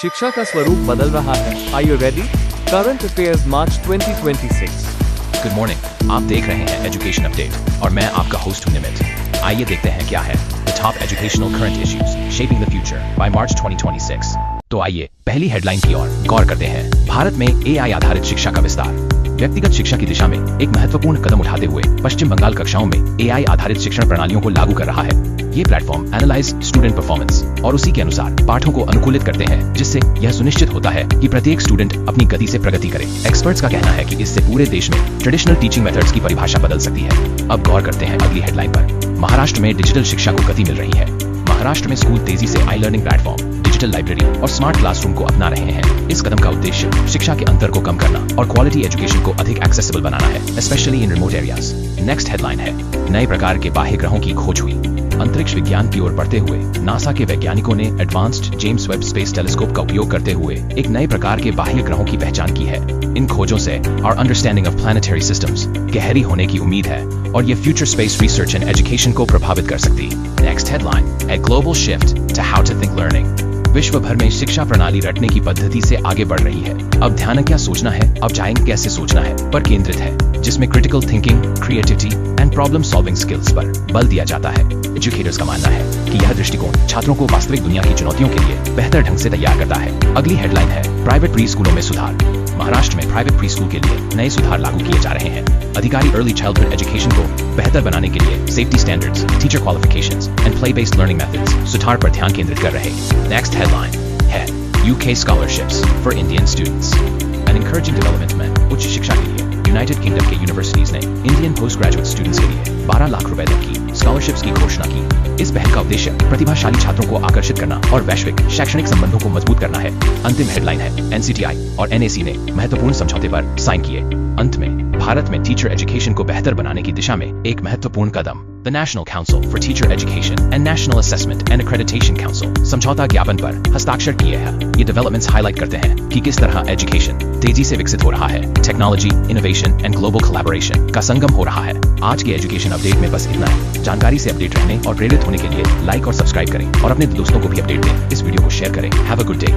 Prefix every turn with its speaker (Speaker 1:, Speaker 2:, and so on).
Speaker 1: शिक्षा का स्वरूप बदल रहा है। Are you ready? Current Affairs March 2026।
Speaker 2: Good morning, आप देख रहे हैं एजुकेशन अपडेट और मैं आपका होस्ट हूं निमित। आइए देखते हैं क्या है the top educational current issues shaping the future by March 2026। तो आइए पहली हेडलाइन की ओर गौर करते हैं। भारत में एआई आधारित शिक्षा का विस्तार। व्यक्तिगत शिक्षा की दिशा में एक महत्वपूर्ण कदम उठाते हुए पश्चिम बंगाल कक्षाओं में एआई आधारित शिक्षण प्रणालियों को लागू कर रहा है। ये प्लेटफॉर्म एनालाइज स्टूडेंट परफॉर्मेंस और उसी के अनुसार पाठों को अनुकूलित करते हैं, जिससे यह सुनिश्चित होता है कि प्रत्येक स्टूडेंट अपनी गति से प्रगति करे। एक्सपर्ट्स का कहना है कि इससे पूरे देश में ट्रेडिशनल टीचिंग मेथड्स की परिभाषा बदल सकती है। अब गौर करते हैं अगली हेडलाइन पर। महाराष्ट्र में डिजिटल शिक्षा को गति मिल रही है। महाराष्ट्र में स्कूल तेजी से आई लर्निंग प्लेटफॉर्म, डिजिटल लाइब्रेरी और स्मार्ट क्लासरूम को अपना रहे हैं। इस कदम का उद्देश्य शिक्षा के अंतर को कम करना और क्वालिटी एजुकेशन को अधिक एक्सेसिबल बनाना है, specially in remote areas. Next headline है, नए प्रकार के बाह्य ग्रहों की खोज हुई। अंतरिक्ष विज्ञान की ओर बढ़ते हुए नासा के वैज्ञानिकों ने advanced James Webb space telescope का उपयोग करते हुए एक नए प्रकार के बाह्य ग्रहों की पहचान की है। इन खोजों से our understanding of planetary systems गहरी होने की उम्मीद है और ये future space research and education को प्रभावित कर सकती है। Next headline, a global shift to how to think learning. विश्व भर में शिक्षा प्रणाली रटने की पद्धति से आगे बढ़ रही है। अब ध्यान क्या सोचना है, अब जाएंगे कैसे सोचना है पर केंद्रित है, जिसमें critical thinking, creativity and problem solving skills पर बल दिया जाता है। एजुकेटर्स का मानना है कि यह दृष्टिकोण छात्रों को वास्तविक दुनिया की चुनौतियों के लिए बेहतर ढंग से तैयार करता है। अगली हेडलाइन है, प्राइवेट प्री स्कूलों में सुधार। महाराष्ट्र में प्राइवेट प्री स्कूल के लिए नए सुधार लागू किए जा रहे हैं। अधिकारी अर्ली चाइल्डहुड एजुकेशन को बेहतर बनाने के लिए safety standards, teacher qualifications and play based learning methods सुधार पर ध्यान केंद्रित कर रहे हैं। नेक्स्ट हेडलाइन है, UK scholarships for Indian students, an encouraging development में उच्च शिक्षा के लिए यूनाइटेड किंगडम के यूनिवर्सिटीज ने इंडियन पोस्ट ग्रेजुएट स्टूडेंट्स के लिए 12 लाख रुपए तक की स्कॉलरशिप्स की घोषणा की। इस पहल का उद्देश्य प्रतिभाशाली छात्रों को आकर्षित करना और वैश्विक शैक्षणिक संबंधों को मजबूत करना है। अंतिम हेडलाइन है, NCTI और NAC ने महत्वपूर्ण समझौते पर साइन किए। अंत में भारत में टीचर एजुकेशन को बेहतर बनाने की दिशा में एक महत्वपूर्ण कदम the National Council for Teacher Education and National Assessment and Accreditation Council समझौता ज्ञापन पर हस्ताक्षर किए हैं। ये डेवलपमेंट्स हाईलाइट करते हैं कि किस तरह एजुकेशन तेजी से विकसित हो रहा है। Technology, innovation and global collaboration का संगम हो रहा है। आज के एजुकेशन अपडेट में बस इतना है। जानकारी से अपडेट रहने और प्रेरित होने के लिए लाइक और सब्सक्राइब करें और अपने दोस्तों को भी अपडेट दें। इस वीडियो को शेयर करें। Have a good day.